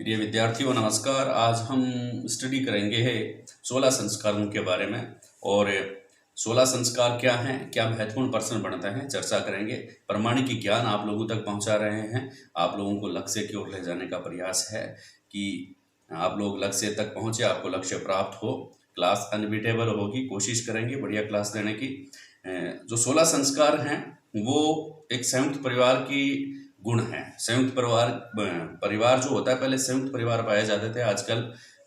प्रिय विद्यार्थियों नमस्कार। आज हम स्टडी करेंगे 16 संस्कारों के बारे में और 16 संस्कार क्या हैं, क्या महत्वपूर्ण प्रश्न बनते हैं, चर्चा करेंगे। प्रामाणिक ज्ञान आप लोगों तक पहुंचा रहे हैं। आप लोगों को लक्ष्य की ओर ले जाने का प्रयास है कि आप लोग लक्ष्य तक पहुंचे, आपको लक्ष्य प्राप्त हो। क्लास अनबिटेबल होगी, कोशिश करेंगे बढ़िया क्लास देने की। जो 16 संस्कार हैं वो एक संयुक्त परिवार की गुण है। संयुक्त परिवार जो होता है, पहले संयुक्त परिवार पाए जाते थे, आजकल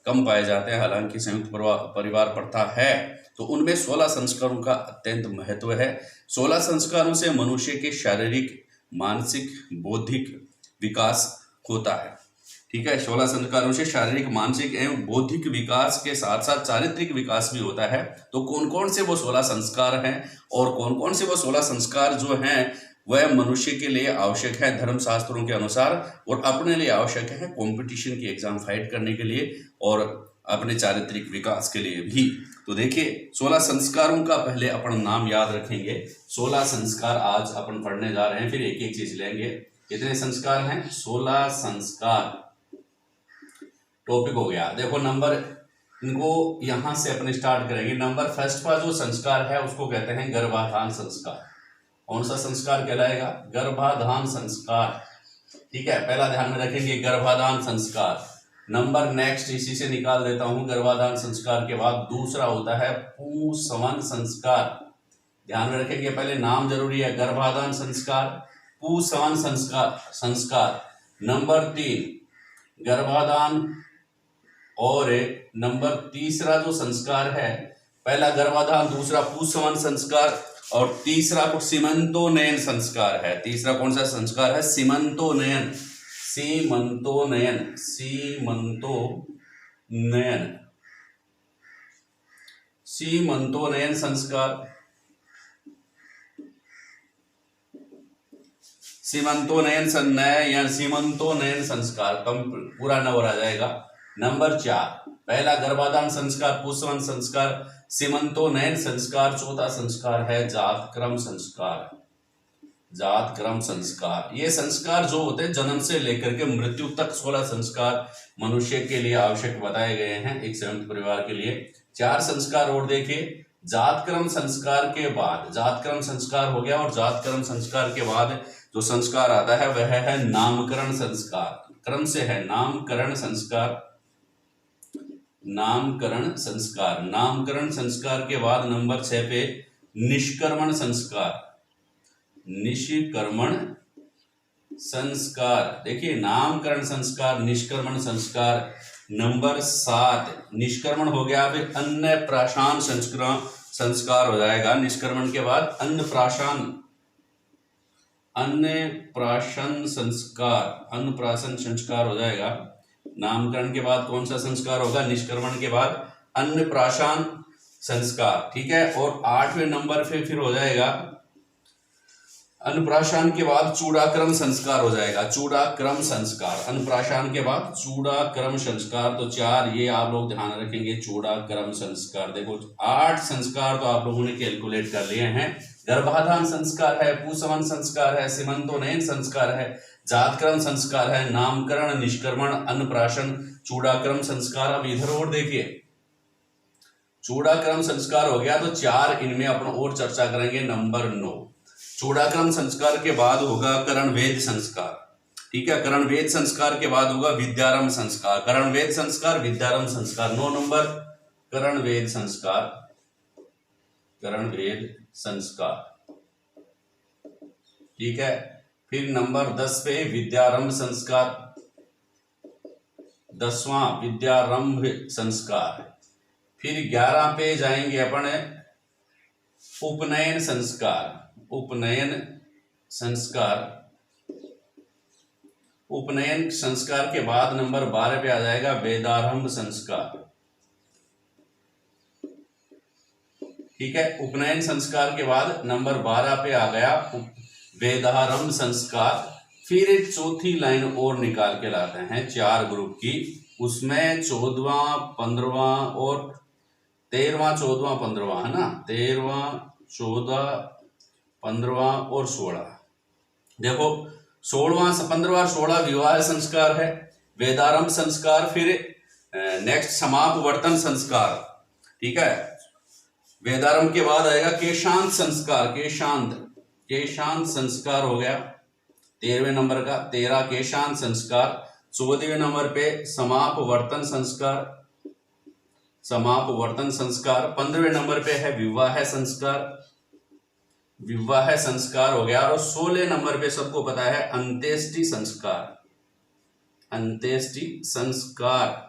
कम पाए जाते हैं। हालांकि संयुक्त परिवार प्रथा है, तो उनमें 16 संस्कारों का अत्यंत महत्व है। 16 संस्कारों से मनुष्य के शारीरिक, मानसिक, बौद्धिक विकास होता है। ठीक है, 16 संस्कारों से शारीरिक, मानसिक एवं बौद्धिक विकास के साथ साथ चारित्रिक विकास भी होता है। तो कौन कौन से वो 16 संस्कार हैं और कौन कौन से वो 16 संस्कार जो हैं वह मनुष्य के लिए आवश्यक है धर्मशास्त्रों के अनुसार, और अपने लिए आवश्यक है कंपटीशन की एग्जाम फाइट करने के लिए और अपने चारित्रिक विकास के लिए भी। तो देखिए, 16 संस्कारों का पहले अपन नाम याद रखेंगे। 16 संस्कार आज अपन पढ़ने जा रहे हैं, फिर एक एक चीज लेंगे। कितने संस्कार हैं? 16 संस्कार टॉपिक हो गया। देखो नंबर, इनको यहां से अपने स्टार्ट करेंगे। नंबर फर्स्ट का जो संस्कार है उसको कहते हैं गर्भाधान संस्कार। कौन सा संस्कार कहलाएगा? गर्भाधान संस्कार। ठीक है, पहला ध्यान में रखेंगे गर्भाधान संस्कार। नंबर नेक्स्ट इसी से निकाल देता हूं। गर्भाधान संस्कार के बाद दूसरा होता है पुंसवन संस्कार। ध्यान में रखेंगे, पहले नाम जरूरी है। गर्भाधान संस्कार, पुंसवन संस्कार। नंबर 3 गर्भाधान, और नंबर तीसरा जो संस्कार है, पहला गर्भाधान, दूसरा पुंसवन संस्कार और तीसरा को सीमंतोनयन संस्कार है। तीसरा कौन सा संस्कार है? सीमंतोनयन। सीमंतोनयन, सीमंतोनयन, सीमंतोनयन संस्कार। सीमंतोनयन संस्कार कम पूरा न हो रहा जाएगा। नंबर 4 पहला गर्भाधान संस्कार, पुंसवन संस्कार, सीमंतोनयन संस्कार। चौथा संस्कार है जातक्रम संस्कार। जातक्रम संस्कार, ये संस्कार जो होते हैं जन्म से लेकर के मृत्यु तक 16 संस्कार मनुष्य के लिए आवश्यक बताए गए हैं एक संयुक्त परिवार के लिए। 4 संस्कार और देखिए। जातक्रम संस्कार के बाद, जातक्रम संस्कार हो गया, और जातक्रम संस्कार के बाद जो संस्कार आता है वह है नामकरण संस्कार। क्रम से है नामकरण संस्कार। नामकरण संस्कार, नामकरण संस्कार के बाद नंबर 6 पे निष्कर्मण संस्कार। निष्कर्मण संस्कार, देखिए नामकरण संस्कार, निष्कर्मण संस्कार। नंबर 7 निष्कर्मण हो गया, फिर अन्नप्राशन संस्कार हो जाएगा। निष्कर्मण के बाद अन्नप्राशन संस्कार, अन्नप्राशन संस्कार हो जाएगा। नामकरण के बाद कौन सा संस्कार होगा? निष्कर्मण के बाद अन्नप्राशन संस्कार। ठीक है, और 8वें नंबर पे फिर हो जाएगा अन्नप्राशन के बाद चूड़ाक्रम संस्कार हो जाएगा। चूड़ाक्रम संस्कार, अन्नप्राशन के बाद चूड़ाक्रम संस्कार। तो 4 ये आप लोग ध्यान रखेंगे, चूड़ाक्रम संस्कार। देखो 8 संस्कार तो आप लोगों ने कैलकुलेट कर लिए हैं। गर्भाधान संस्कार है, पुंसवन संस्कार है, सीमंतोनयन संस्कार है, जातक्रम संस्कार है, नामकरण, निष्कर्मण, अन्नप्राशन, चूड़ाक्रम संस्कार। अब इधर और देखिए, चूड़ाक्रम संस्कार हो गया, तो 4 इनमें अपन और चर्चा करेंगे। नंबर 9 चूड़ाक्रम संस्कार के बाद होगा करणवेद संस्कार। ठीक है, करणवेद संस्कार के बाद होगा विद्यारंभ संस्कार। करणवेद संस्कार, विद्यारंभ संस्कार। 9 नंबर करणवेद संस्कार, करणवेद संस्कार। ठीक है, फिर नंबर 10 पे विद्यारंभ संस्कार, 10वां विद्यारंभ संस्कार। फिर 11 पे जाएंगे अपन उपनयन संस्कार। उपनयन संस्कार, उपनयन संस्कार के बाद नंबर 12 पे आ जाएगा वेदारंभ संस्कार। ठीक है, उपनयन संस्कार के बाद नंबर 12 पे आ गया वेदारंभ संस्कार। फिर एक चौथी लाइन और निकाल के लाते हैं 4 ग्रुप की, उसमें 14वां, 15वां और 13वां, 14वां, 15वां है ना। 13वां, 14, 15वां और 16। देखो 16वां, 15वां, 16 विवाह संस्कार है। वेदारंभ संस्कार, फिर नेक्स्ट समापवर्तन संस्कार। ठीक है, वेदारंभ के बाद आएगा केशांत संस्कार, केशांत संस्कार हो गया 13वें नंबर का, 13 केशांत संस्कार। 14वें नंबर पे समापवर्तन संस्कार, 15वें नंबर पे है विवाह संस्कार हो गया। और 16 नंबर पे सबको पता है अंत्येष्टि संस्कार।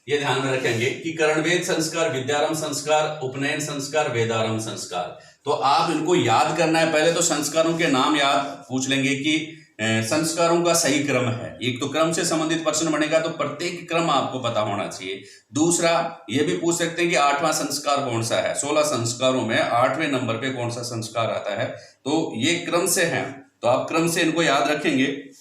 ये ध्यान में रखेंगे कि करणवेद संस्कार, विद्यारंभ संस्कार, उपनयन संस्कार, वेदारंभ संस्कार। तो आप इनको याद करना है। पहले तो संस्कारों के नाम याद पूछ लेंगे कि संस्कारों का सही क्रम है। एक तो क्रम से संबंधित प्रश्न बनेगा, तो प्रत्येक क्रम आपको पता होना चाहिए। दूसरा ये भी पूछ सकते हैं कि 8वां संस्कार कौन सा है। 16 संस्कारों में 8वें नंबर पे कौन सा संस्कार आता है। तो ये क्रम से है, तो आप क्रम से इनको याद रखेंगे कि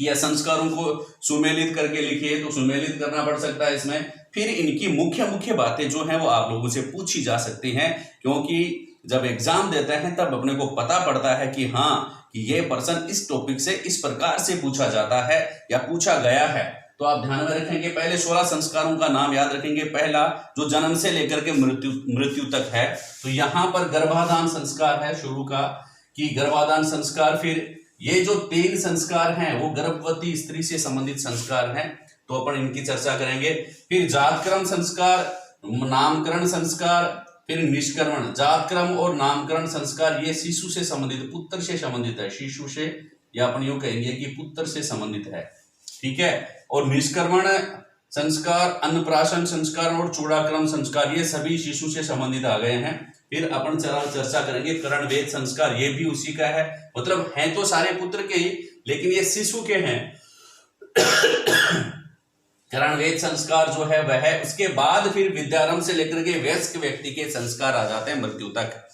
या संस्कारों को सुमेलित करके लिखिए, तो सुमेलित करना पड़ सकता है इसमें। फिर इनकी मुख्य बातें जो हैं वो आप लोगों से पूछी जा सकती हैं, क्योंकि जब एग्जाम देते हैं तब अपने को पता पड़ता है कि हाँ कि ये प्रश्न इस टॉपिक से इस प्रकार से पूछा जाता है या पूछा गया है। तो आप ध्यान में रखेंगे, पहले 16 संस्कारों का नाम याद रखेंगे। पहला जो जन्म से लेकर के मृत्यु तक है, तो यहाँ पर गर्भाधान संस्कार है शुरू का, कि गर्भाधान संस्कार। फिर ये जो 3 संस्कार हैं वो गर्भवती स्त्री से संबंधित संस्कार हैं, तो अपन इनकी चर्चा करेंगे। फिर जातक्रम संस्कार, नामकरण संस्कार, फिर निष्कर्मण। जातक्रम और नामकरण संस्कार ये शिशु से संबंधित, पुत्र से संबंधित है, शिशु से, या अपन यूं कहेंगे कि पुत्र से संबंधित है। ठीक है, और निष्कर्मण संस्कार, अन्नप्राशन संस्कार और चूड़ाक्रम संस्कार ये सभी शिशु से संबंधित आ गए हैं। फिर अपन चर्चा करेंगे करणवेद संस्कार, ये भी उसी का है। मतलब हैं तो सारे पुत्र के ही, लेकिन ये शिशु के हैं। करणवेद संस्कार जो है वह है। उसके बाद फिर विद्यारंभ से लेकर के वयस्क व्यक्ति के संस्कार आ जाते हैं मृत्यु तक।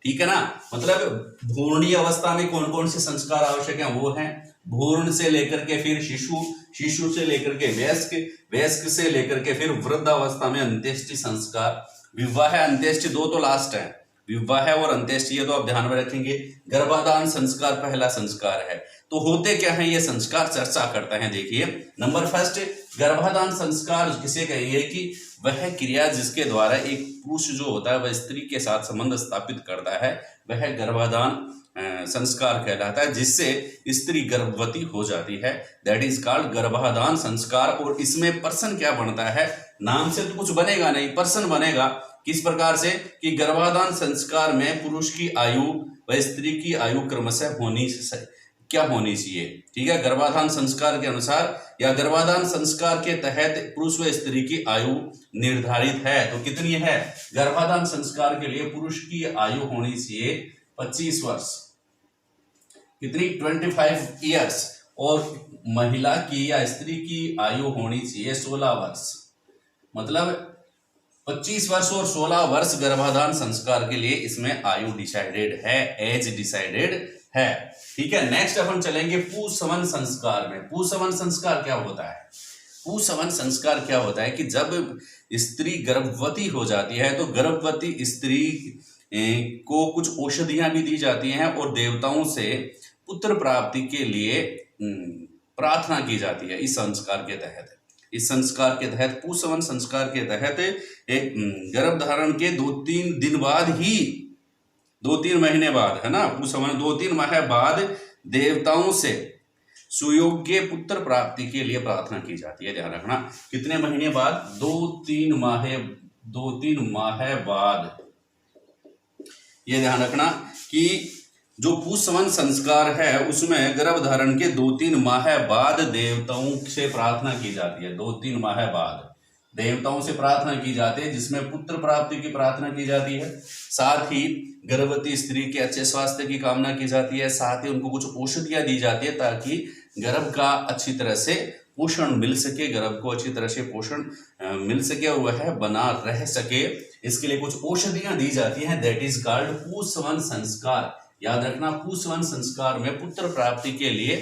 ठीक है ना, मतलब भ्रूणीय अवस्था में कौन कौन से संस्कार आवश्यक हैं वो हैं। भ्रूण से लेकर के फिर शिशु, शिशु से लेकर के वयस्क, वयस्क से लेकर के फिर वृद्ध अवस्था में अंत्येष्टि संस्कार। विवाह अंत्येष्टि दो तो लास्ट है, विवाह और अंत्येष्टि, ये तो आप ध्यान में रखेंगे। गर्भाधान संस्कार पहला संस्कार है। तो होते क्या है ये संस्कार, चर्चा करते हैं। देखिए नंबर फर्स्ट, गर्भाधान संस्कार किसे कहिए कि वह क्रिया जिसके द्वारा एक पुरुष जो होता है वह स्त्री के साथ संबंध स्थापित करता है, वह गर्भाधान संस्कार कहलाता है, जिससे स्त्री गर्भवती हो जाती है। दैट इज कॉल्ड गर्भाधान संस्कार। और इसमें पर्सन क्या बनता है, नाम से तो कुछ बनेगा नहीं, पर्सन बनेगा। किस प्रकार से कि गर्भाधान संस्कार में पुरुष की आयु व स्त्री की आयु क्रमशः क्या होनी चाहिए। ठीक है, गर्भाधान संस्कार के अनुसार या गर्भाधान संस्कार के तहत पुरुष व स्त्री की आयु निर्धारित है। तो कितनी है, गर्भाधान संस्कार के लिए पुरुष की आयु होनी चाहिए 25 वर्ष, कितनी 25 ईयर्स, और महिला की या स्त्री की आयु होनी चाहिए 16 वर्ष। मतलब 25 वर्ष और 16 वर्ष गर्भाधान संस्कार के लिए इसमें आयु डिसाइडेड है, एज डिसाइडेड है। ठीक है, नेक्स्ट अपन चलेंगे पुंसवन संस्कार में। पुंसवन संस्कार क्या होता है, पुंसवन संस्कार क्या होता है कि जब स्त्री गर्भवती हो जाती है तो गर्भवती स्त्री को कुछ औषधियां भी दी जाती हैं और देवताओं से पुत्र प्राप्ति के लिए प्रार्थना की जाती है। इस संस्कार के तहत पुंसवन संस्कार के तहत एक गर्भ धारण के 2-3 दिन बाद ही, 2-3 महीने बाद, है ना, पुंसवन 2-3 माह बाद देवताओं से सुयोग्य पुत्र प्राप्ति के लिए प्रार्थना की जाती है। ध्यान रखना, कितने महीने बाद, 2-3 माह बाद। ये ध्यान रखना कि जो पुंसवन संस्कार है उसमें गर्भ धारण के 2-3 माह बाद देवताओं से प्रार्थना की जाती है। 2-3 माह बाद देवताओं से प्रार्थना की जाती है, जिसमें पुत्र प्राप्ति की प्रार्थना की जाती है। साथ ही गर्भवती स्त्री के अच्छे स्वास्थ्य की कामना की जाती है। साथ ही उनको कुछ औषधियां दी जाती है ताकि गर्भ का अच्छी तरह से पोषण मिल सके, गर्भ को अच्छी तरह से पोषण मिल सके और वह बना रह सके। इसके लिए कुछ औषधियां दी जाती हैं। दैट इज कॉल्ड पुंसवन संस्कार। याद रखना, पुंसवन संस्कार में पुत्र प्राप्ति के लिए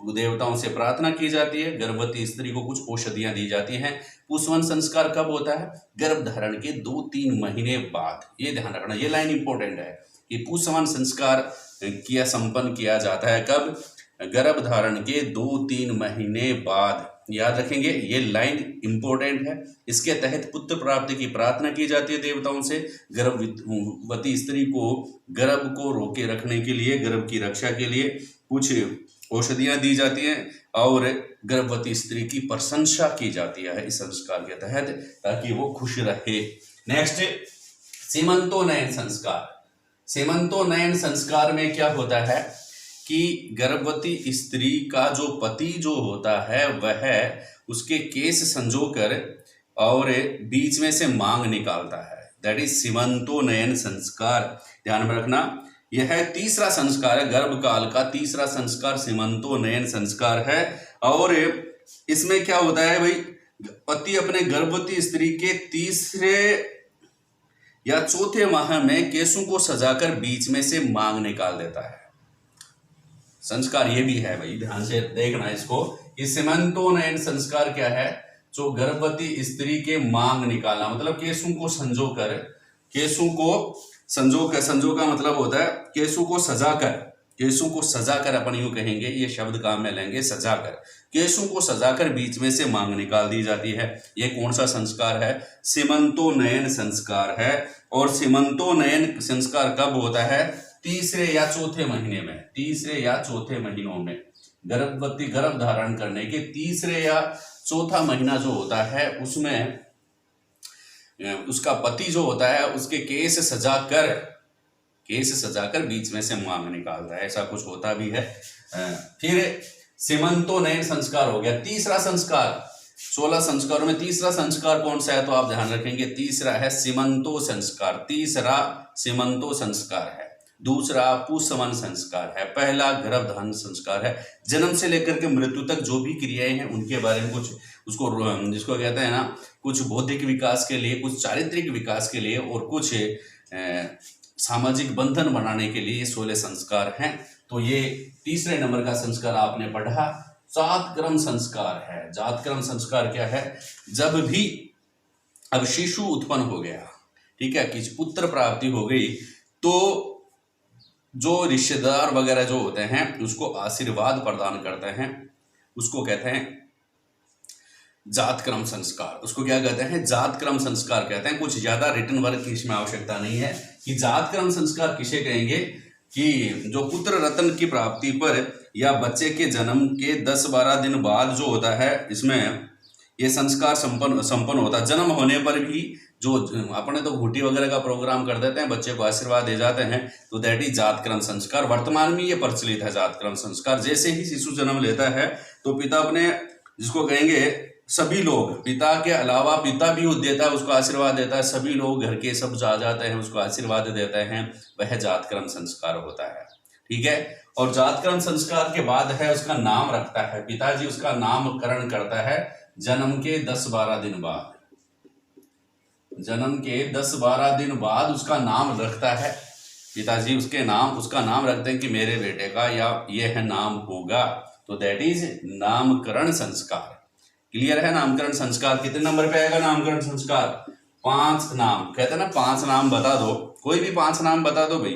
देवताओं से प्रार्थना की जाती है, गर्भवती स्त्री को कुछ औषधियां दी जाती हैं। पुंसवन संस्कार कब होता है, गर्भ धारण के 2-3 महीने बाद। ये ध्यान रखना, ये लाइन इंपॉर्टेंट है कि पुंसवन संस्कार संपन्न किया जाता है कब, गर्भ धारण के 2-3 महीने बाद। याद रखेंगे, ये लाइन इंपॉर्टेंट है। इसके तहत पुत्र प्राप्ति की प्रार्थना की जाती है देवताओं से। गर्भवती स्त्री को गर्भ को रोके रखने के लिए, गर्भ की रक्षा के लिए कुछ औषधियां दी जाती हैं और गर्भवती स्त्री की प्रशंसा की जाती है इस संस्कार के तहत, ताकि वो खुश रहे। नेक्स्ट, सीमंतोन्नयन संस्कार। सीमंतोन्नयन संस्कार में क्या होता है कि गर्भवती स्त्री का जो पति जो होता है वह उसके केस संजोकर और बीच में से मांग निकालता है। दैट इज सीमंतोन्नयन संस्कार। ध्यान में रखना, यह तीसरा संस्कार है, गर्भकाल का तीसरा संस्कार सीमंतोन्नयन संस्कार है। और इसमें क्या होता है भाई, पति अपने गर्भवती स्त्री के तीसरे या चौथे माह में केसों को सजाकर बीच में से मांग निकाल देता है। संस्कार ये भी है भाई, ध्यान से देखना इसको। इस सीमंतोन्नयन संस्कार क्या है, जो गर्भवती स्त्री के मांग निकालना, मतलब केसों को संजोकर, केसों को संजो का मतलब होता है केसों को सजाकर, केसों को सजाकर अपन यूं कहेंगे, ये शब्द काम में लेंगे, सजाकर, केसों को सजाकर बीच में से मांग निकाल दी जाती है। ये कौन सा संस्कार है, सीमंतोन्नयन संस्कार है। और सीमंतोन्नयन संस्कार कब होता है, तीसरे या चौथे महीने में, तीसरे या चौथे महीनों में, गर्भवती गर्भ धारण करने के तीसरे या चौथा महीना जो होता है उसमें उसका पति जो होता है उसके केस सजाकर बीच में से मांग निकालता है, ऐसा कुछ होता भी है। फिर सीमंतोन्नयन संस्कार हो गया। तीसरा संस्कार, 16 संस्कारों में तीसरा संस्कार कौन सा है, तो आप ध्यान रखेंगे, तीसरा है सीमंतो संस्कार। तीसरा सीमंतो संस्कार है, दूसरा पुंसवन संस्कार है, पहला गर्भधारण संस्कार है। जन्म से लेकर के मृत्यु तक जो भी क्रियाएं हैं उनके बारे में कुछ, उसको जिसको कहते हैं ना, कुछ बौद्धिक विकास के लिए, कुछ चारित्रिक विकास के लिए और कुछ सामाजिक बंधन बनाने के लिए 16 संस्कार हैं। तो ये तीसरे नंबर का संस्कार आपने पढ़ा, जातक्रम संस्कार है। जातक्रम संस्कार क्या है, जब भी अब शिशु उत्पन्न हो गया, ठीक है, कि पुत्र प्राप्ति हो गई, तो जो रिश्तेदार वगैरह जो होते हैं उसको आशीर्वाद प्रदान करते हैं, उसको कहते हैं जातक्रम संस्कार। उसको क्या कहते हैं, जातक्रम संस्कार कहते हैं। कुछ ज्यादा रिटर्न वर्क की इसमें आवश्यकता नहीं है कि जातक्रम संस्कार किसे कहेंगे, कि जो पुत्र रत्न की प्राप्ति पर या बच्चे के जन्म के 10-12 दिन बाद जो होता है, इसमें ये संस्कार संपन्न होता है। जन्म होने पर भी जो अपने तो घूटी वगैरह का प्रोग्राम कर देते हैं, बच्चे को आशीर्वाद दे जाते हैं, तो दैट इज जातक्रम संस्कार। वर्तमान में ये प्रचलित है जातक्रम संस्कार। जैसे ही शिशु जन्म लेता है तो पिता अपने, जिसको कहेंगे सभी लोग, पिता के अलावा पिता भी देता है, उसको आशीर्वाद देता है, सभी लोग घर के सब जा जाते हैं, उसको आशीर्वाद देते हैं, वह जातक्रम संस्कार होता है। ठीक है। और जातक्रम संस्कार के बाद है उसका नाम रखता है, पिताजी उसका नामकरण करता है जन्म के 10-12 दिन बाद। जन्म के 10-12 दिन बाद उसका नाम रखता है पिताजी, उसका नाम रखते हैं कि मेरे बेटे का या यह नाम होगा, तो दैट इज नामकरण संस्कार। क्लियर है। नामकरण संस्कार कितने नंबर पे आएगा? नामकरण संस्कार 5 नाम, कहते हैं ना 5 नाम बता दो, कोई भी 5 नाम बता दो भाई,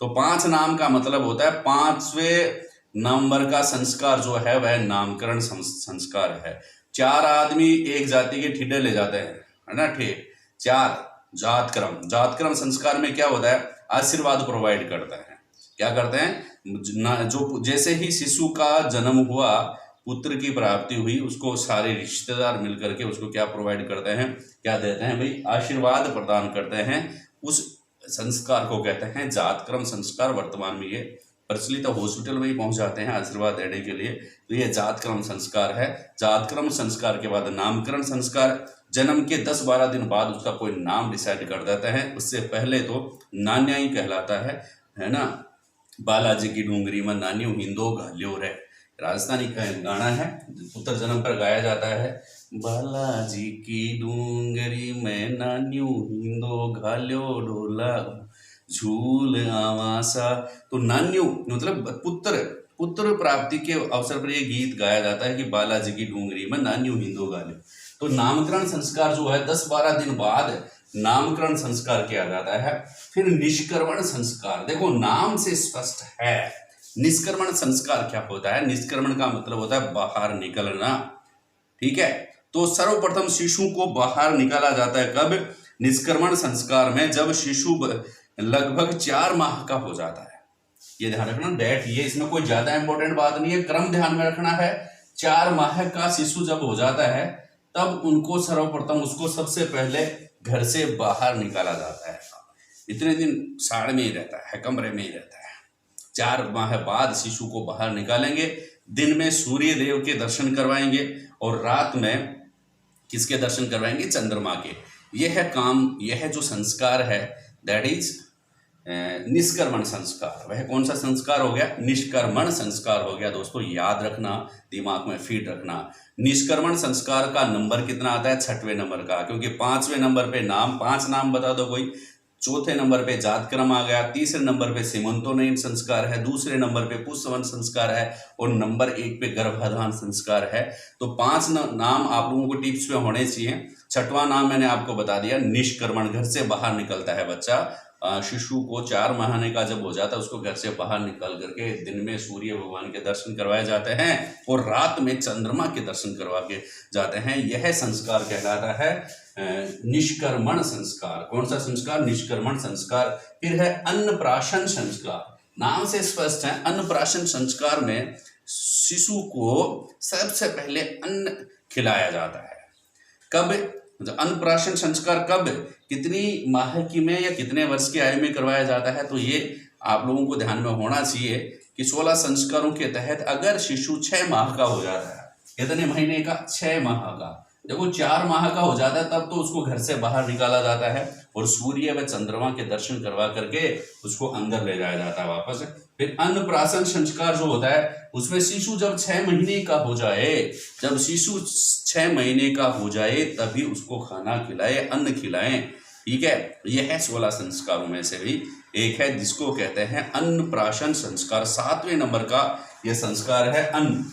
तो 5 नाम का मतलब होता है 5वें नंबर का संस्कार जो है वह नामकरण संस्कार है। 4 आदमी एक जाति के ठिड्डे ले जाते हैं, है ना, ठीक। 4 जातक्रम संस्कार में क्या होता है? आशीर्वाद प्रोवाइड करता है। क्या करते हैं? जो जैसे ही शिशु का जन्म हुआ, पुत्र की प्राप्ति हुई, उसको सारे रिश्तेदार मिलकर के उसको क्या प्रोवाइड करते हैं, क्या देते हैं भाई? आशीर्वाद प्रदान करते हैं। उस संस्कार को कहते हैं जातक्रम संस्कार। वर्तमान में ये प्रचलित हॉस्पिटल में ही पहुंच जाते हैं आशीर्वाद देने के लिए, तो ये जातक्रम संस्कार है। जातक्रम संस्कार के बाद नामकरण संस्कार, जन्म के 10-12 दिन बाद उसका कोई नाम डिसाइड कर देता है। उससे पहले तो नान्या ही कहलाता है ना। बालाजी की डूंगरी में नान्यू हिंदो घाल्यो रे, राजस्थानी गाना है, पुत्र जन्म पर गाया जाता है। बालाजी की डूंगरी में नान्यू हिंदो घाल्यो ढोला झूल आवासा। तो नान्यू मतलब पुत्र प्राप्ति के अवसर पर यह गीत गाया जाता है कि बालाजी की डूंगरी में नान्यू हिंदो घाल्यो। तो नामकरण संस्कार जो है 10-12 दिन बाद नामकरण संस्कार किया जाता है। फिर निष्कर्मण संस्कार, देखो नाम से स्पष्ट है, निष्क्रमण संस्कार क्या होता है? निष्क्रमण का मतलब होता है बाहर निकलना, ठीक है। तो सर्वप्रथम शिशु को बाहर निकाला जाता है कब? निष्क्रमण संस्कार में, जब शिशु लगभग 4 माह का हो जाता है। ये ध्यान रखना, डेट ये इसमें कोई ज्यादा इंपॉर्टेंट बात नहीं है, क्रम ध्यान में रखना है। 4 माह का शिशु जब हो जाता है तब उनको सर्वप्रथम उसको सबसे पहले घर से बाहर निकाला जाता है। इतने दिन साड़ में ही रहता है, कमरे में ही रहता है। 4 माह बाद शिशु को बाहर निकालेंगे। दिन में सूर्य देव के दर्शन करवाएंगे और रात में किसके दर्शन करवाएंगे? चंद्रमा के। यह काम, यह जो संस्कार है दैट इज निष्क्रमण संस्कार। वह कौन सा संस्कार हो गया? निष्क्रमण संस्कार हो गया। दोस्तों याद रखना, दिमाग में फीड रखना। निष्क्रमण संस्कार का नंबर कितना आता है? 6वें नंबर का, क्योंकि 5वें नंबर पे नाम, 5 नाम बता दो कोई। चौथे नंबर पे जातक्रम आ गया, तीसरे नंबर पे सीमंतोनयन संस्कार है, दूसरे नंबर पे पुष्पवन संस्कार है और नंबर 1 पे गर्भाधान संस्कार है। तो 5 नाम आप लोगों को टिप्स पे होने चाहिए। 6वां नाम मैंने आपको बता दिया, निष्क्रमण। घर से बाहर निकलता है बच्चा। शिशु को 4 महीने का जब हो जाता है उसको घर से बाहर निकल करके दिन में सूर्य भगवान के दर्शन करवाए जाते हैं और रात में चंद्रमा के दर्शन करवा के जाते हैं। यह संस्कार कहलाता है निष्क्रमण संस्कार। कौन सा संस्कार? निष्क्रमण संस्कार। फिर है अन्नप्राशन संस्कार। नाम से स्पष्ट है, अन्नप्राशन संस्कार में शिशु को सबसे पहले अन्न खिलाया जाता है। कब? अन्नप्राशन संस्कार कब, कितनी माह की में या कितने वर्ष की आयु में करवाया जाता है? तो ये आप लोगों को ध्यान में होना चाहिए कि 16 संस्कारों के तहत अगर शिशु 6 माह का हो जाता है, कितने महीने का? 6 माह का। देखो 4 माह का हो जाता है तब तो उसको घर से बाहर निकाला जाता है और सूर्य व चंद्रमा के दर्शन करवा करके उसको अंदर ले जाया जाता है वापस। फिर अन्नप्राशन संस्कार जो होता है उसमें शिशु जब 6 महीने का हो जाए, जब शिशु 6 महीने का हो जाए तभी उसको खाना खिलाए, अन्न खिलाएं, ठीक है। यह है 16 संस्कारों में से भी एक है जिसको कहते हैं अन्नप्राशन संस्कार। 7वें नंबर का यह संस्कार है अन्न।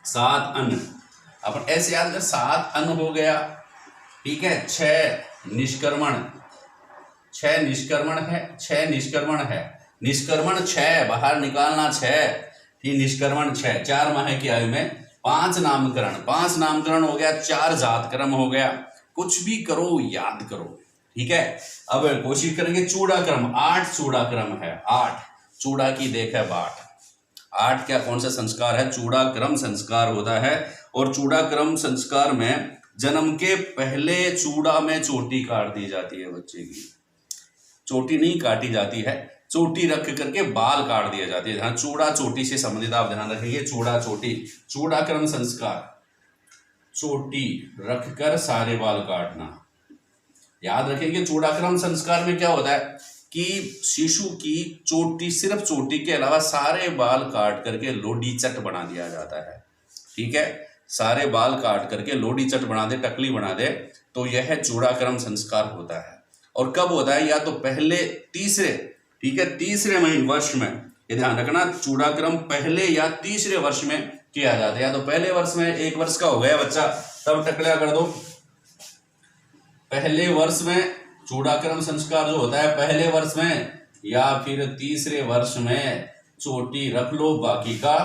7 अन्न अपन ऐसे याद कर, 7 अन्न हो गया, ठीक है। 6 निष्क्रमण, 6 निष्क्रमण है, 6 निष्क्रमण है, निष्क्रमण 6 बाहर निकालना 6, ठीक। निष्क्रमण 6 4 माह की आयु में। 5 नामकरण, 5 नामकरण हो गया, 4 जातक्रम हो गया। कुछ भी करो याद करो, ठीक है। अब कोशिश करेंगे चूड़ाक्रम। 8 चूड़ाक्रम है, 8 चूड़ा की देख है बाट। 8 क्या, कौन सा संस्कार है? चूड़ाक्रम संस्कार होता है। और चूड़ाक्रम संस्कार में जन्म के पहले चूड़ा में चोटी काट दी जाती है बच्चे की। चोटी नहीं काटी जाती है, चोटी रख करके बाल काट दिए जाते हैं। चूड़ा चोटी से संबंधित आप ध्यान रखेंगे, चूड़ा चोटी। चूड़ाक्रम संस्कार, चोटी रखकर सारे बाल काटना, याद रखेंगे। चूड़ाक्रम संस्कार में क्या होता है कि शिशु की चोटी, सिर्फ चोटी के अलावा सारे बाल काट करके लोडी चट बना दिया जाता है, ठीक है। सारे बाल काट करके लोडी चट बना दे, टकली बना दे, तो यह चूड़ाक्रम संस्कार होता है। और कब होता है? या तो पहले तीसरे, ठीक है, तीसरे वर्ष में। ये ध्यान रखना, चूड़ाक्रम पहले या तीसरे वर्ष में किया जाता है। या तो पहले वर्ष में, 1 वर्ष का हो गया बच्चा तब टकलिया कर दो। पहले वर्ष में चूड़ाक्रम संस्कार जो होता है पहले वर्ष में, या फिर तीसरे वर्ष में चोटी रख लो बाकी का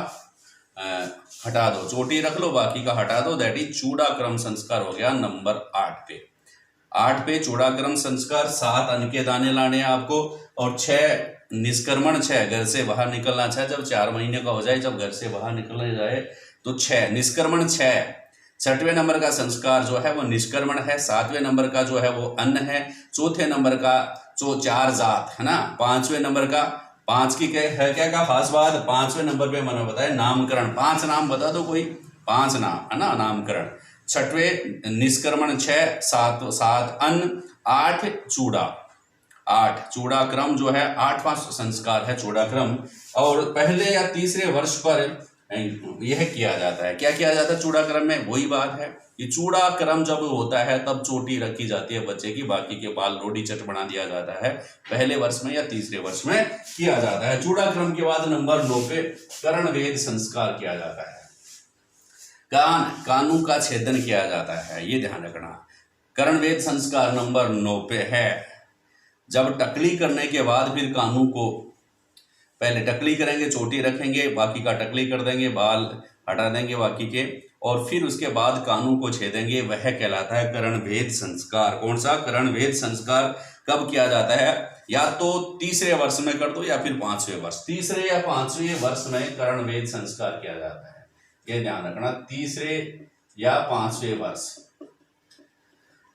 हटा दो, चोटी रख लो बाकी का हटा दो। दैट इज चूड़ाक्रम संस्कार हो गया नंबर 8 पे। 8 पे चूड़ाक्रम संस्कार। 7 अन्न के दाने लाने हैं आपको और 6 निष्क्रमण, 6 घर से बाहर निकलना। 6 जब 4 महीने का हो जाए, जब घर से बाहर निकलने जाए तो 6 निष्क्रमण 6। 6वें नंबर का संस्कार जो है वो निष्क्रमण है। 7वें नंबर का जो है वो अन्न है। चौथे नंबर का 4 जात है ना। 5वें नंबर का, 5 की है क्या खास बात? 5वें नंबर पे मैंने बताया नामकरण। 5 नाम बता दो कोई, 5 नाम है ना, नामकरण। 6वें निष्क्रमण 6, 7 अन्न, 8 चूड़ा। 8 चूड़ाक्रम जो है 8वां संस्कार है चूड़ाक्रम। और पहले या तीसरे वर्ष पर यह किया जाता है। क्या किया जाता है चूड़ाक्रम में? वही बात है कि चूड़ाक्रम जब होता है तब चोटी रखी जाती है बच्चे की, बाकी के बाल लोडी चट बना दिया जाता है। पहले वर्ष में या तीसरे वर्ष में किया जाता है। चूड़ाक्रम के बाद नंबर 9 पे कर्णवेद संस्कार किया जाता है। कानों का छेदन किया जाता है, ये ध्यान रखना। कर्णवेद संस्कार नंबर 9 पे है। जब टकली करने के बाद फिर कानों को पहले टकली करेंगे, चोटी रखेंगे, बाकी का टकली कर देंगे, बाल हटा देंगे बाकी के, और फिर उसके बाद कानों को छेदेंगे। वह कहलाता है करणभेद संस्कार। कौन सा? करणभेद संस्कार कब किया जाता है? या तो तीसरे वर्ष में कर दो या फिर 5वें वर्ष। तीसरे या 5वें वर्ष में करणभेद संस्कार किया जाता है, ये ध्यान रखना, तीसरे या 5वें वर्ष।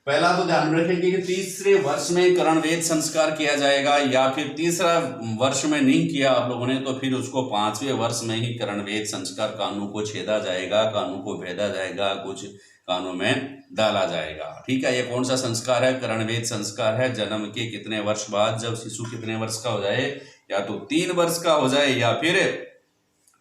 पहला तो ध्यान रखेंगे कि तीसरे वर्ष में करणभेद संस्कार किया जाएगा, या फिर तीसरा वर्ष में नहीं किया आप लोगों ने तो फिर उसको 5वें वर्ष में ही करणभेद संस्कार, कानों को छेदा जाएगा, कानों को भेदा जाएगा, कुछ कानों में डाला जाएगा। ठीक है, ये कौन सा संस्कार है? करणभेद संस्कार है। जन्म के कितने वर्ष बाद, जब शिशु कितने वर्ष का हो जाए, या तो 3 वर्ष का हो जाए या फिर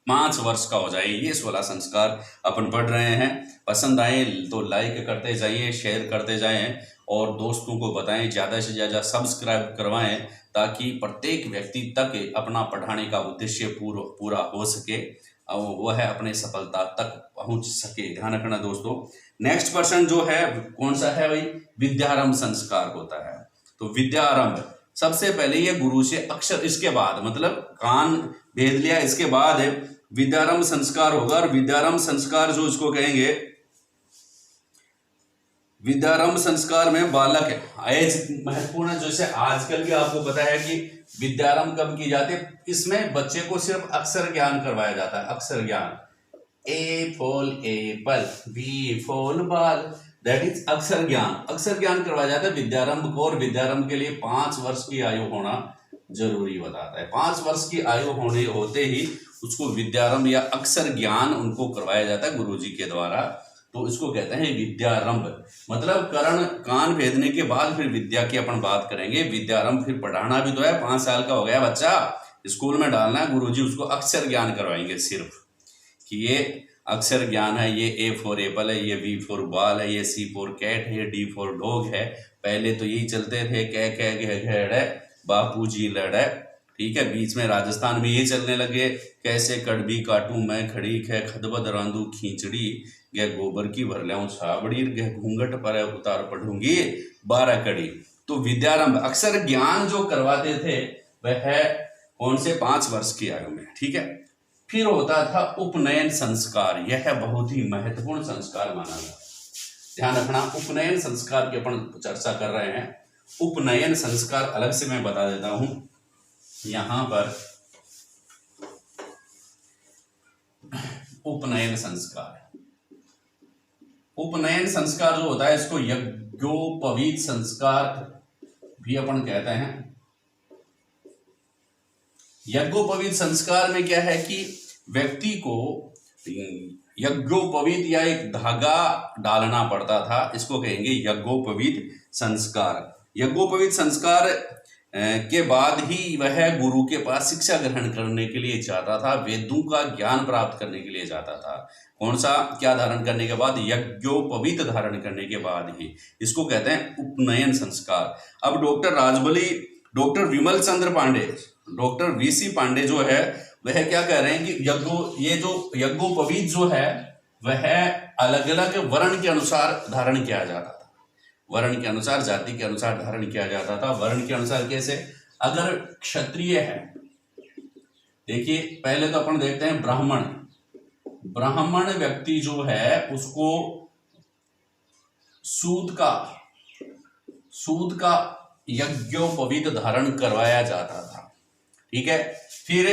5 वर्ष का हो जाए, ये 16 संस्कार अपन पढ़ रहे हैं। पसंद आए तो लाइक करते जाइए, शेयर करते जाएं और दोस्तों को बताएं, ज़्यादा से ज़्यादा सब्सक्राइब करवाएं, ताकि प्रत्येक व्यक्ति तक अपना पढ़ाने का उद्देश्य पूरा हो सके और वह अपने सफलता तक पहुंच सके। ध्यान रखना दोस्तों। नेक्स्ट पर्सन जो है कौन सा है भाई? विद्यारंभ संस्कार होता है। तो विद्यारंभ सबसे पहले ये गुरु से अक्षर, इसके बाद मतलब कान भेद लिया, इसके बाद विद्यारंभ संस्कार होगा। और विद्यारंभ संस्कार जो इसको कहेंगे, विद्यारंभ संस्कार में बालक एज महत्वपूर्ण है। जैसे आजकल भी आपको पता है कि विद्यारंभ कब की जाती है, इसमें बच्चे को सिर्फ अक्षर ज्ञान करवाया जाता है। अक्षर ज्ञान, A for apple, B for ball, that is अक्षर ज्ञान। अक्षर ज्ञान करवाया जाता है विद्यारंभ को, और विद्यारंभ के लिए 5 वर्ष की आयु होना जरूरी बताता है। 5 वर्ष की आयु होते ही उसको विद्यारंभ या अक्षर ज्ञान उनको करवाया जाता है गुरुजी के द्वारा। तो इसको कहते हैं विद्यारंभ। मतलब कान भेदने के बाद फिर विद्या की अपन बात करेंगे। विद्यारंभ फिर पढ़ाना भी तो है, 5 साल का हो गया बच्चा, स्कूल में डालना है, गुरुजी उसको अक्षर ज्ञान करवाएंगे सिर्फ, कि ये अक्षर ज्ञान है, ये ए फॉर एप्पल है, ये बी फॉर बॉल है, ये सी फॉर कैट है, डी फॉर डॉग है। पहले तो यही चलते थे, कह बापू जी लड़े। ठीक है, बीच में राजस्थान में ये चलने लगे, कैसे कड़बी काटू मैं खड़ी खे, खदबद रांधू खींचड़ी, गह गोबर की भर लाऊं छाबड़ी, गह घूंघट पर उतार पढ़ूंगी 12 कड़ी। तो विद्यारंभ अक्षर ज्ञान जो करवाते थे वह कौन से? 5 वर्ष की आयु में। ठीक है, फिर होता था उपनयन संस्कार। यह बहुत ही महत्वपूर्ण संस्कार माना गया। ध्यान रखना, उपनयन संस्कार की अपन चर्चा कर रहे हैं। उपनयन संस्कार अलग से मैं बता देता हूं यहां पर। उपनयन संस्कार, उपनयन संस्कार जो होता है इसको यज्ञोपवीत संस्कार भी अपन कहते हैं। यज्ञोपवीत संस्कार में क्या है कि व्यक्ति को यज्ञोपवीत या एक धागा डालना पड़ता था, इसको कहेंगे यज्ञोपवीत संस्कार। यज्ञोपवीत संस्कार के बाद ही वह गुरु के पास शिक्षा ग्रहण करने के लिए जाता था, वेदों का ज्ञान प्राप्त करने के लिए जाता था। कौन सा? क्या धारण करने के बाद? यज्ञोपवीत धारण करने के बाद ही, इसको कहते हैं उपनयन संस्कार। अब डॉक्टर राजबली, डॉक्टर विमल चंद्र पांडे, डॉक्टर वीसी पांडे जो है वह क्या कह रहे हैं कि ये जो यज्ञोपवीत जो है वह अलग अलग वर्ण के अनुसार धारण किया जाता था। वर्ण के अनुसार, जाति के अनुसार धारण किया जाता था। वर्ण के अनुसार कैसे? अगर क्षत्रिय है, देखिए पहले तो अपन देखते हैं ब्राह्मण। ब्राह्मण व्यक्ति जो है उसको सूद का यज्ञोपवीत धारण करवाया जाता था। ठीक है, फिर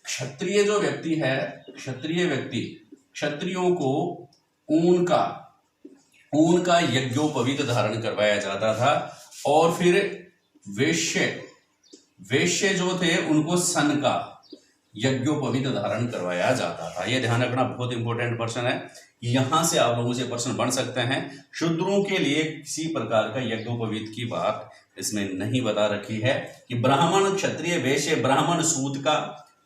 क्षत्रिय जो व्यक्ति है, क्षत्रियों को ऊन का यज्ञोपवीत धारण करवाया जाता था। और फिर वैश्य जो थे उनको सन का यज्ञोपवीत धारण करवाया जाता था। यह ध्यान रखना, बहुत इंपॉर्टेंट प्रश्न है। यहां से आप लोगों से प्रश्न बन सकते हैं। शूद्रों के लिए किसी प्रकार का यज्ञोपवीत की बात इसमें नहीं बता रखी है कि ब्राह्मण, क्षत्रिय, वैश्य, ब्राह्मण सूद का,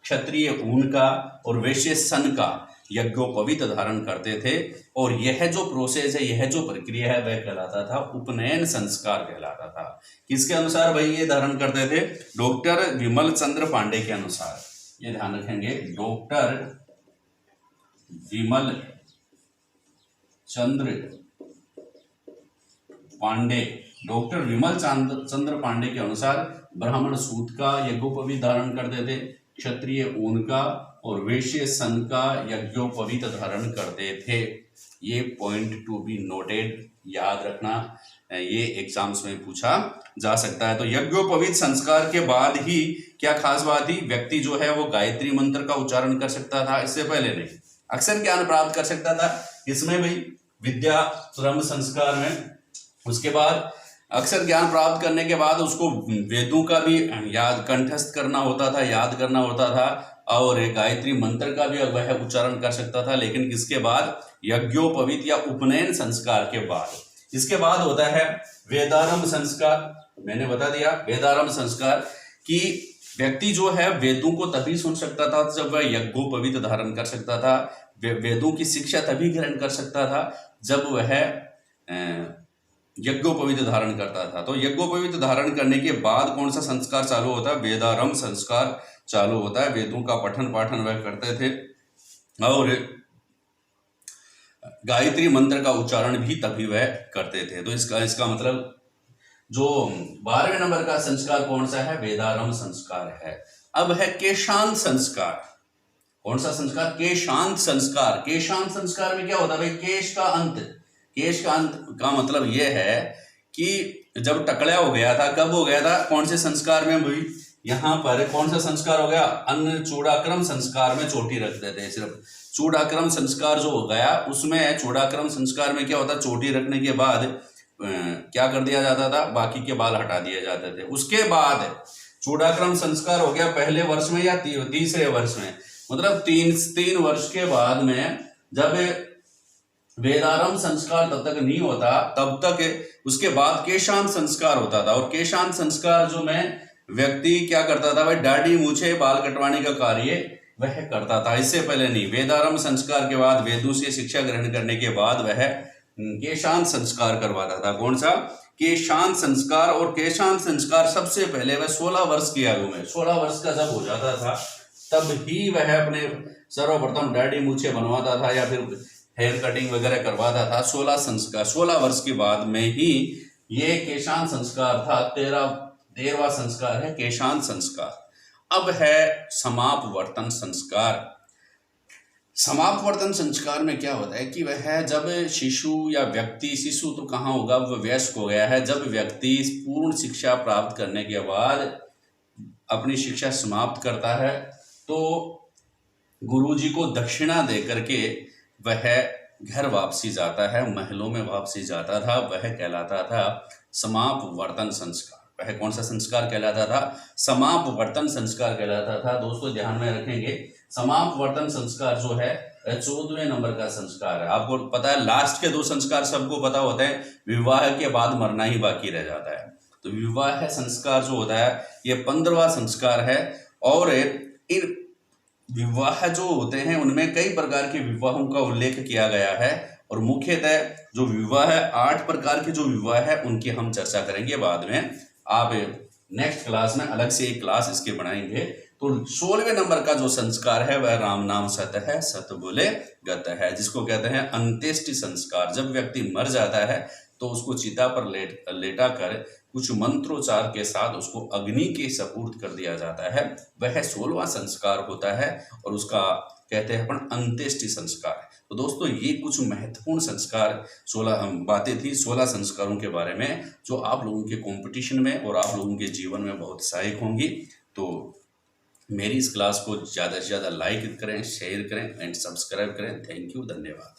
क्षत्रिय ऊन का और वैश्य सन का यज्ञोपवीत धारण करते थे। और यह जो प्रोसेस है, यह जो प्रक्रिया है वह कहलाता था उपनयन संस्कार कहलाता था। किसके अनुसार भाई ये धारण करते थे? डॉक्टर विमल चंद्र पांडे के अनुसार। ये ध्यान रखेंगे, डॉक्टर विमल चंद्र पांडे, डॉक्टर विमल चंद्र पांडे के अनुसार ब्राह्मण सूत का यज्ञोपवीत धारण करते थे, क्षत्रिय ऊन का और वैश्य सन का यज्ञोपवीत धारण करते थे। ये पॉइंट टू बी नोटेड, याद रखना, ये एग्जाम्स में पूछा जा सकता है। तो यज्ञोपवीत संस्कार के बाद ही क्या खास बात थी, व्यक्ति जो है वो गायत्री मंत्र का उच्चारण कर सकता था, इससे पहले नहीं। अक्षर ज्ञान प्राप्त कर सकता था, इसमें भी विद्या क्रम संस्कार में। उसके बाद अक्षर ज्ञान प्राप्त करने के बाद उसको वेदों का भी याद कंठस्थ करना होता था, याद करना होता था, और गायत्री मंत्र का भी वह उच्चारण कर सकता था। लेकिन किसके बाद, यज्ञोपवीत या उपनयन संस्कार के बाद। इसके बाद होता है वेदारंभ संस्कार। मैंने बता दिया वेदारंभ संस्कार कि व्यक्ति जो है वेदों को तभी सुन सकता था जब वह यज्ञोपवीत धारण कर सकता था। वेदों की शिक्षा तभी ग्रहण कर सकता था जब वह यज्ञोपवीत धारण करता था। तो यज्ञोपवीत धारण करने के बाद कौन सा संस्कार चालू होता है, वेदारंभ संस्कार चालू होता है। वेदों का पठन पाठन वह करते थे और गायत्री मंत्र का उच्चारण भी तभी वह करते थे। तो इसका मतलब जो 12वें नंबर का संस्कार कौन सा है, वेदारंभ संस्कार है। अब है केशांत संस्कार। कौन सा संस्कार, केशांत संस्कार। केशांत संस्कार में क्या होता है भाई, केश का अंत। केश का अंत का मतलब यह है कि जब टकला हो गया था, कब हो गया था, कौन से संस्कार में भाई, यहाँ पर कौन सा संस्कार हो गया, अन्न चूड़ाक्रम संस्कार में चोटी रखते थे। सिर्फ चूड़ाक्रम संस्कार जो हो गया उसमें, चूड़ाक्रम संस्कार में क्या होता, चोटी रखने के बाद क्या कर दिया जाता था, बाकी के बाल हटा दिए जाते थे। उसके बाद चूड़ाक्रम संस्कार हो गया पहले वर्ष में या तीसरे वर्ष में, मतलब तीन वर्ष के बाद में। जब वेदारंभ संस्कार तब तक नहीं होता, तब तक उसके बाद केशांत संस्कार होता था। और केशांत संस्कार जो में व्यक्ति क्या करता था भाई, दाढ़ी मूछे बाल कटवाने का कार्य वह करता था, इससे पहले नहीं। वेदारंभ संस्कार के बाद, वेदों से शिक्षा ग्रहण करने के बाद वह केशांत संस्कार करवाता था। कौन सा, केशांत संस्कार। और केशांत संस्कार सबसे पहले वह 16 वर्ष की आयु में, 16 वर्ष का जब हो जाता था तब ही वह अपने सर्वप्रथम दाढ़ी मूछे बनवाता था या फिर हेयर कटिंग वगैरह करवाता था। 16 वर्ष के बाद में ही ये केशांत संस्कार था। 13वां संस्कार है केशांत संस्कार। अब है समापवर्तन संस्कार। समापवर्तन संस्कार में क्या होता है कि वह जब शिशु या व्यक्ति, शिशु तो कहाँ होगा, वह वयस्क हो गया है, जब व्यक्ति पूर्ण शिक्षा प्राप्त करने के बाद अपनी शिक्षा समाप्त करता है तो गुरुजी को दक्षिणा दे करके वह घर वापसी जाता है, महलों में वापसी जाता था। वह कहलाता था समापवर्तन संस्कार। वह कौन सा संस्कार कहलाता था, समापवर्तन संस्कार कहलाता था। दोस्तों ध्यान में रखेंगे, समापवर्तन संस्कार जो है 14वें नंबर का संस्कार है। आपको पता है लास्ट के 2 संस्कार सबको पता होते हैं, विवाह के बाद मरना ही बाकी रह जाता है। तो विवाह संस्कार जो होता है ये 15वां संस्कार है। और इन विवाह जो होते हैं उनमें कई प्रकार के विवाहों का उल्लेख किया गया है, और मुख्यतः जो विवाह है 8 प्रकार के जो विवाह है उनकी हम चर्चा करेंगे बाद में। आप नेक्स्ट क्लास में अलग से एक क्लास इसके बनाएंगे। तो 16वें नंबर का जो संस्कार है वह राम नाम सत है, सत बोले गत है, जिसको कहते हैं अंत्येष्टि संस्कार। जब व्यक्ति मर जाता है तो उसको चिता पर लेटा कर कुछ मंत्रोच्चार के साथ उसको अग्नि के सपूर्द कर दिया जाता है। वह 16वां संस्कार होता है और उसका कहते हैं अपन अंत्येष्टि संस्कार। तो दोस्तों ये कुछ महत्वपूर्ण संस्कार 16 बातें थी 16 संस्कारों के बारे में, जो आप लोगों के कंपटीशन में और आप लोगों के जीवन में बहुत सहायक होंगी। तो मेरी इस क्लास को ज़्यादा से ज़्यादा लाइक करें, शेयर करें एंड सब्सक्राइब करें। थैंक यू, धन्यवाद।